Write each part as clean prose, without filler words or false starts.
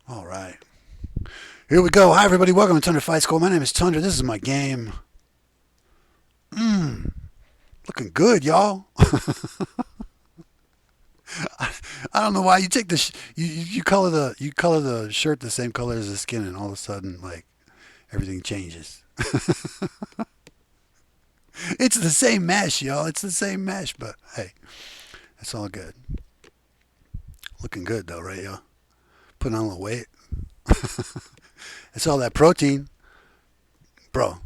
All right. Here we go. Hi, everybody. Welcome to Tundra Fight School. My name is Tundra. This is my game. Looking good, y'all. I don't know why you take the you color the shirt the same color as the skin, and all of a sudden, like everything changes. It's the same mesh, y'all. It's the same mesh, but hey, it's all good. Looking good though, right, y'all? Putting on a little weight. It's all that protein, bro.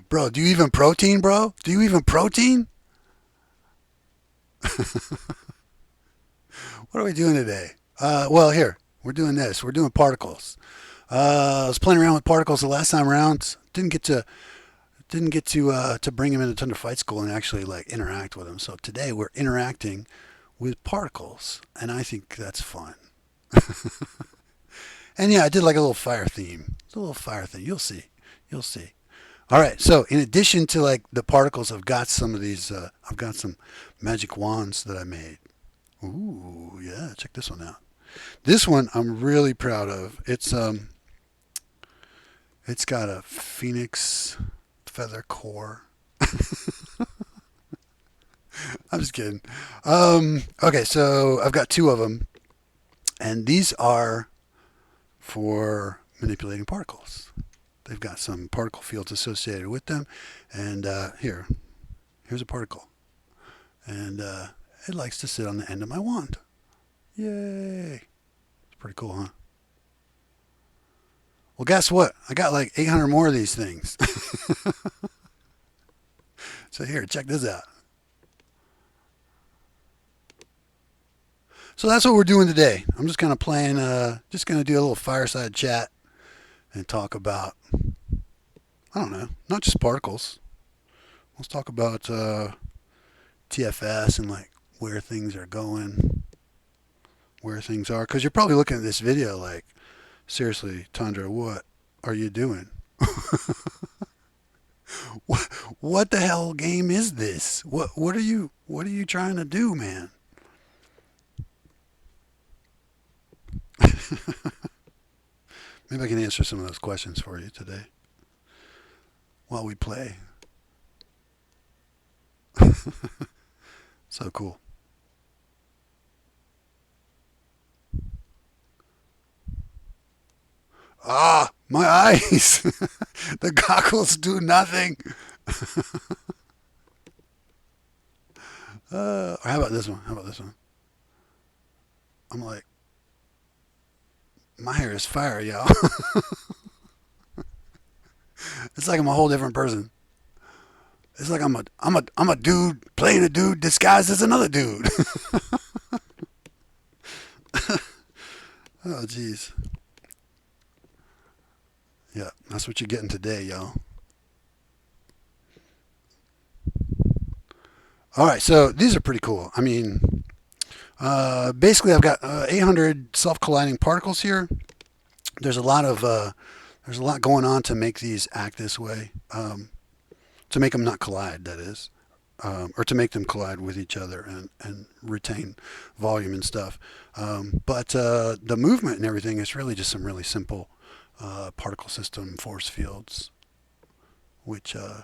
Bro, do you even protein, bro? Do you even protein? What are we doing today? Well, here we're doing this. We're doing particles. I was playing around with particles the last time around. Didn't get to bring them into Thunder Fight School and actually like interact with them. So today we're interacting with particles, and I think that's fun. And yeah, I did like a little fire theme. It's a little fire theme. You'll see. You'll see. All right. So in addition to like the particles, I've got some of these. I've got some magic wands that I made. Ooh, yeah. Check this one out. This one I'm really proud of. It's got a phoenix feather core. I'm just kidding. Okay, so I've got two of them, and these are for manipulating particles. They've got some particle fields associated with them, and here's a particle, and it likes to sit on the end of my wand. Yay! It's pretty cool, huh? Well, guess what? I got like 800 more of these things. So here, check this out. So that's what we're doing today. I'm just kind of playing, just going to do a little fireside chat and talk about, I don't know, not just particles. Let's talk about TFS and like where things are going, where things are. Because you're probably looking at this video like, seriously, Tundra, what are you doing? What the hell game is this? What are you trying to do, man? Maybe I can answer some of those questions for you today while we play. So cool. Ah, my eyes. The goggles do nothing. Or how about this one? How about this one? I'm like, my hair is fire, y'all. It's like I'm a whole different person. It's like I'm a dude playing a dude disguised as another dude. Oh, jeez. Yeah, that's what you're getting today, y'all. All right, so these are pretty cool. I mean, basically, I've got 800 self-colliding particles here. There's a lot of there's a lot going on to make these act this way, to make them not collide. That is, or to make them collide with each other and retain volume and stuff. But the movement and everything is really just some really simple particle system force fields, which uh,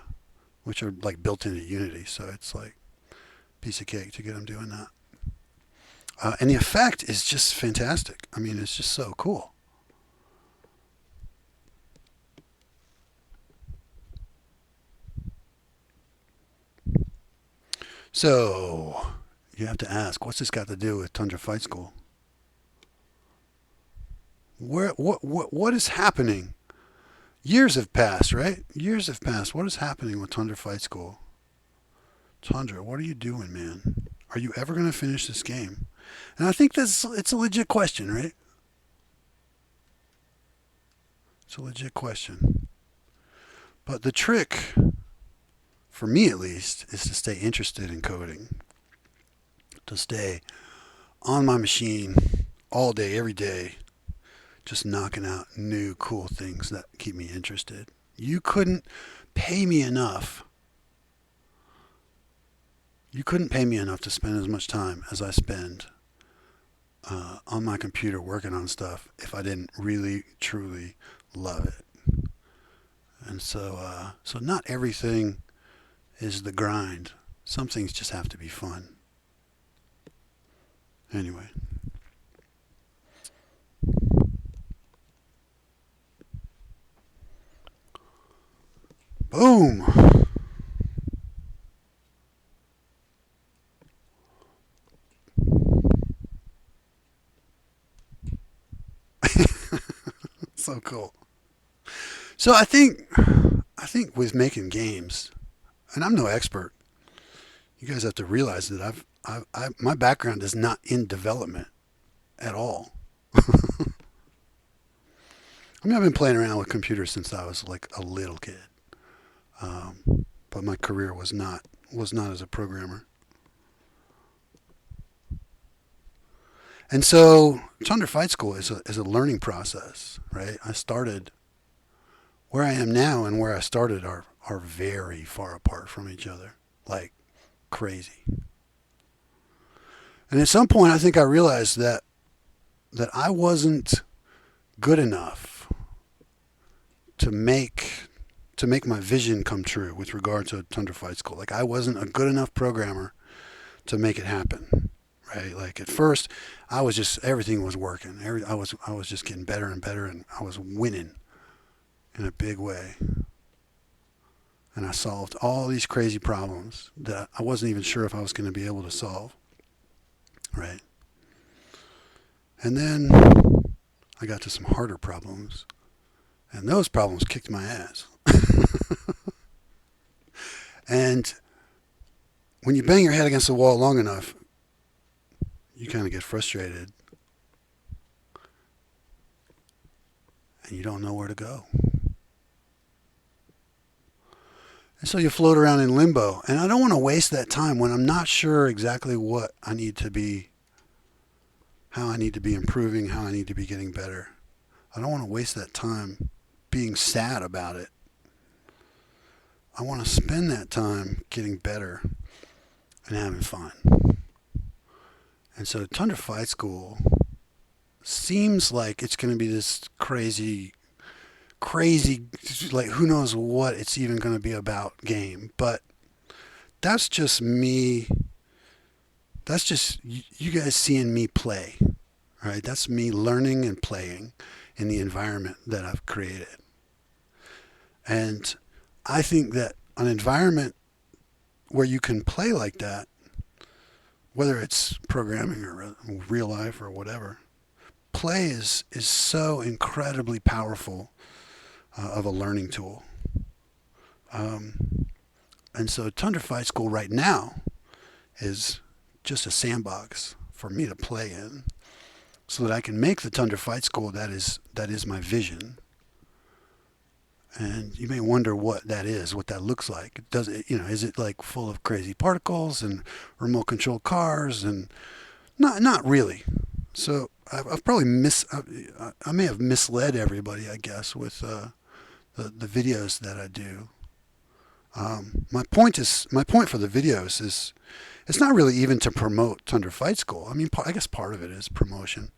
which are like built into Unity. So it's like piece of cake to get them doing that. And the effect is just fantastic. I mean, it's just so cool. So you have to ask, what's this got to do with Tundra Fight School? What is happening? Years have passed, right? Years have passed. What is happening with Tundra Fight School? Tundra, what are you doing, man? Are you ever going to finish this game? And I think that's it's a legit question, right? It's a legit question. But the trick, for me at least, is to stay interested in coding, to stay on my machine all day, every day, just knocking out new cool things that keep me interested. You couldn't pay me enough. You couldn't pay me enough to spend as much time as I spend on my computer working on stuff if I didn't really truly love it. And so not everything is the grind. Some things just have to be fun. Anyway, boom. So cool. So I think with making games, and I'm no expert. You guys have to realize that my background is not in development at all. I mean, I've been playing around with computers since I was like a little kid, but my career was not as a programmer. And so Thunder Fight School is a learning process, right? I started where I am now and where I started are very far apart from each other, like crazy. And at some point, I think I realized that I wasn't good enough to make to make my vision come true with regard to Thunder Fight School. Like I wasn't a good enough programmer to make it happen. Right? Like at first, I was just everything was working. I was just getting better and better, and I was winning in a big way. And I solved all these crazy problems that I wasn't even sure if I was going to be able to solve. Right? And then I got to some harder problems, and those problems kicked my ass. And when you bang your head against the wall long enough, you kind of get frustrated and you don't know where to go. And so you float around in limbo. And I don't want to waste that time when I'm not sure exactly what I need to be, how I need to be improving, how I need to be getting better. I don't want to waste that time being sad about it. I want to spend that time getting better and having fun. And so Thunder Fight School seems like it's going to be this crazy, like who knows what it's even going to be about game. But that's just me. That's just you guys seeing me play, right? That's me learning and playing in the environment that I've created. And I think that an environment where you can play like that, whether it's programming or real life or whatever, play is so incredibly powerful of a learning tool. Um, and so Thunder Fight School right now is just a sandbox for me to play in so that I can make the Thunder Fight School that is my vision. And you may wonder what that is, what that looks like. Does it, is it like full of crazy particles and remote control cars and not really. So I've probably I may have misled everybody, I guess, with the videos that I do. My point for the videos is it's not really even to promote Thunder Fight School. I mean, I guess part of it is promotion,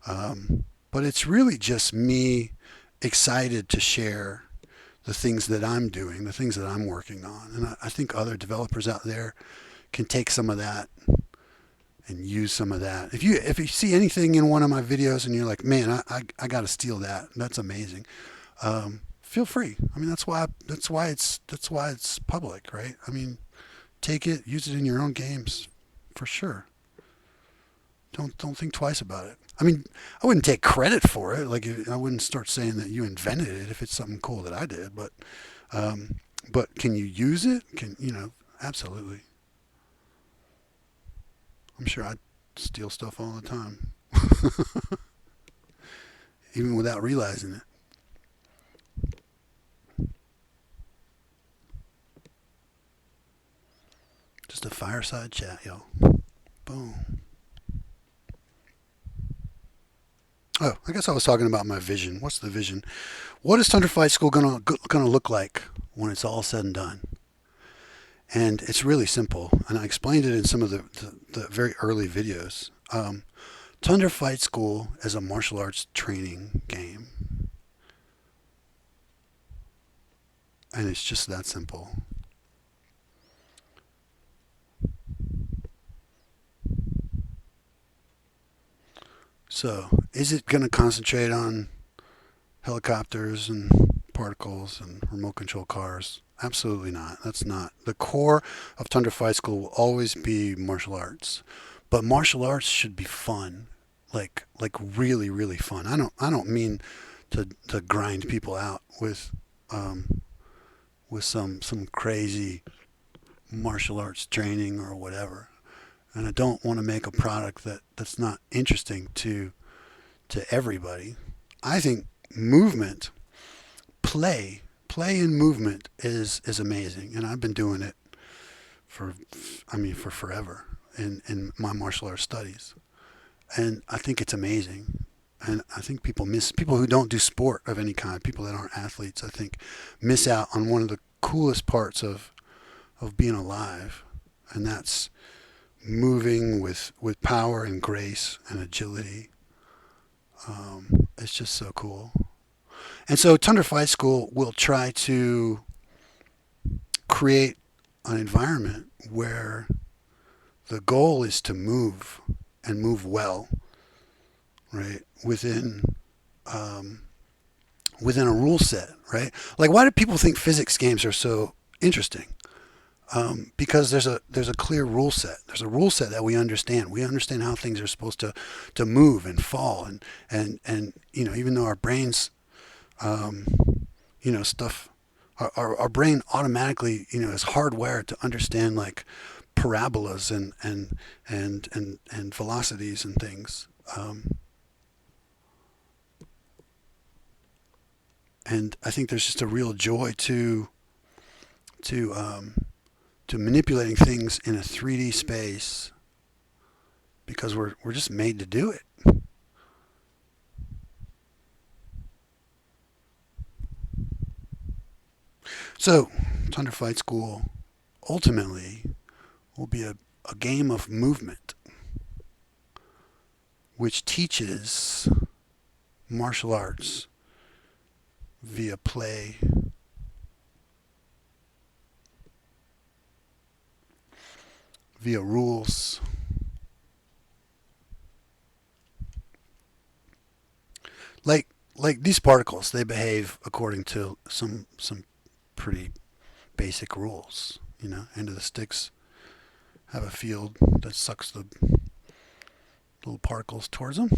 but it's really just me excited to share the things that I'm doing, the things that I'm working on, and I think other developers out there can take some of that and use some of that. If you see anything in one of my videos and you're like, man, I got to steal that. That's amazing. Feel free. I mean, that's why it's public, right? I mean, take it, use it in your own games, for sure. Don't think twice about it. I mean, I wouldn't take credit for it. Like I wouldn't start saying that you invented it if it's something cool that I did. But can you use it? Absolutely. I'm sure I steal stuff all the time, even without realizing it. Just a fireside chat, y'all. Boom. Oh, I guess I was talking about my vision. What's the vision? What is Thunder Fight School gonna look like when it's all said and done? And it's really simple. And I explained it in some of the very early videos. Thunder Fight School is a martial arts training game, and it's just that simple. So, is it going to concentrate on helicopters and particles and remote control cars? Absolutely not. That's not. The core of Thunder Fight School will always be martial arts. But martial arts should be fun. Like really, really fun. I don't mean to grind people out um with some crazy martial arts training or whatever. And I don't want to make a product that's not interesting to everybody. I think movement, play and movement is amazing, and I've been doing it for for forever in my martial arts studies, and I think it's amazing. And I think people who don't do sport of any kind, people that aren't athletes, I think miss out on one of the coolest parts of being alive, and that's moving with power and grace and agility. It's just so cool. And so Thunder Fight School will try to create an environment where the goal is to move and move well, right? Um, within a rule set, right? Like, why do people think physics games are so interesting? Because there's a clear rule set. There's a rule set that we understand. We understand how things are supposed to move and fall, and even though our brains um, stuff our brain automatically is hardwired to understand like parabolas and velocities and things. And I think there's just a real joy to um, to manipulating things in a 3D space because we're just made to do it. So Thunder Fight School ultimately will be a game of movement which teaches martial arts via play, via rules, like these particles. They behave according to some pretty basic rules. End of the sticks have a field that sucks the little particles towards them,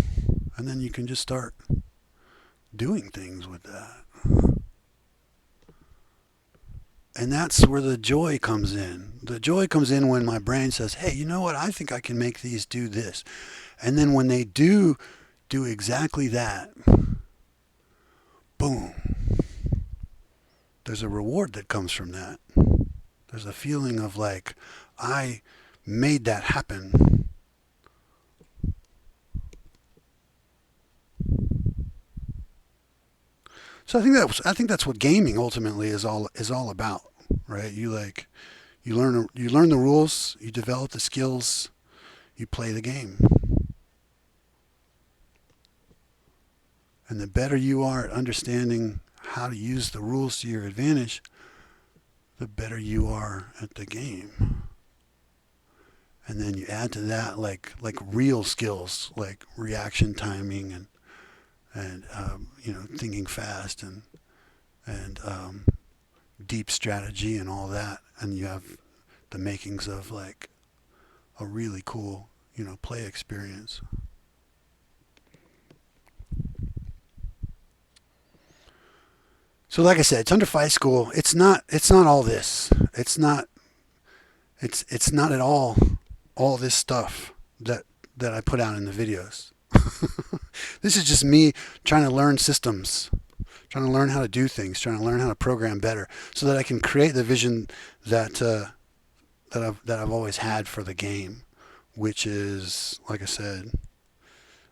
and then you can just start doing things with that. And that's where the joy comes in. The joy comes in when my brain says, hey, you know what? I think I can make these do this. And then when they do exactly that, boom, there's a reward that comes from that. There's a feeling of like, I made that happen. So I think that's what gaming ultimately is all about, right? You learn the rules, you develop the skills, you play the game. And the better you are at understanding how to use the rules to your advantage, the better you are at the game. And then you add to that like real skills like reaction timing and thinking fast and deep strategy and all that, and you have the makings of like a really cool play experience. So like I said, it's under fight school. It's not all this. It's not at all this stuff that I put out in the videos. This is just me trying to learn systems, trying to learn how to do things, trying to learn how to program better, so that I can create the vision that I've always had for the game, which is, like I said,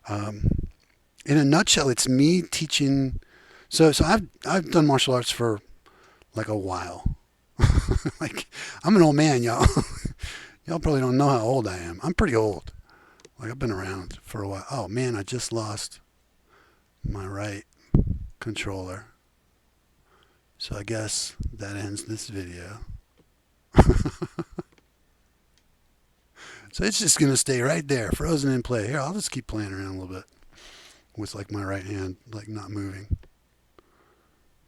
um, in a nutshell, it's me teaching. So I've done martial arts for like a while. Like, I'm an old man, y'all. Y'all probably don't know how old I am. I'm pretty old. Like I've been around for a while. Oh man, I just lost my right controller. So I guess that ends this video. So it's just going to stay right there, frozen in play. Here, I'll just keep playing around a little bit with like my right hand, like not moving.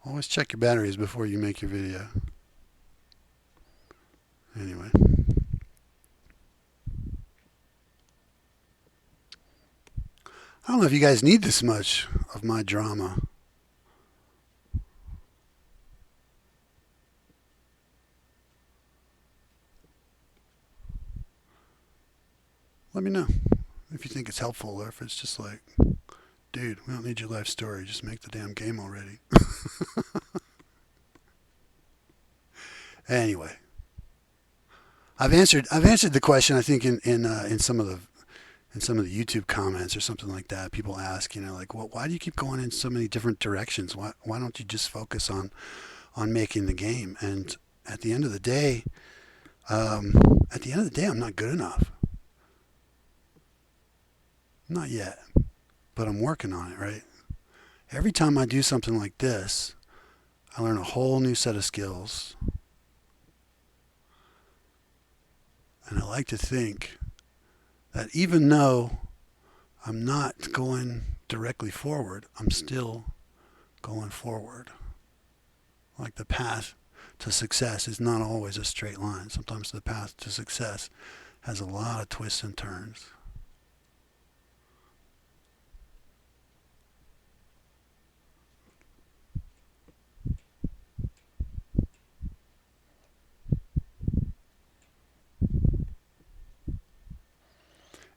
Always check your batteries before you make your video. Anyway. I don't know if you guys need this much of my drama. Let me know if you think it's helpful or if it's just like, dude, we don't need your life story. Just make the damn game already. Anyway, I've answered the question. I think in some of the YouTube comments or something like that. People ask, like, well, why do you keep going in so many different directions? Why don't you just focus on making the game? And at the end of the day, I'm not good enough. Not yet, but I'm working on it, right? Every time I do something like this, I learn a whole new set of skills. And I like to think that even though I'm not going directly forward, I'm still going forward. Like the path to success is not always a straight line. Sometimes the path to success has a lot of twists and turns.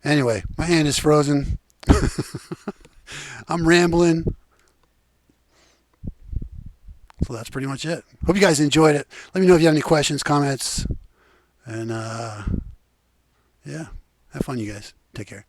Anyway, my hand is frozen. I'm rambling. So that's pretty much it. Hope you guys enjoyed it. Let me know if you have any questions, comments, and yeah, have fun, you guys. Take care.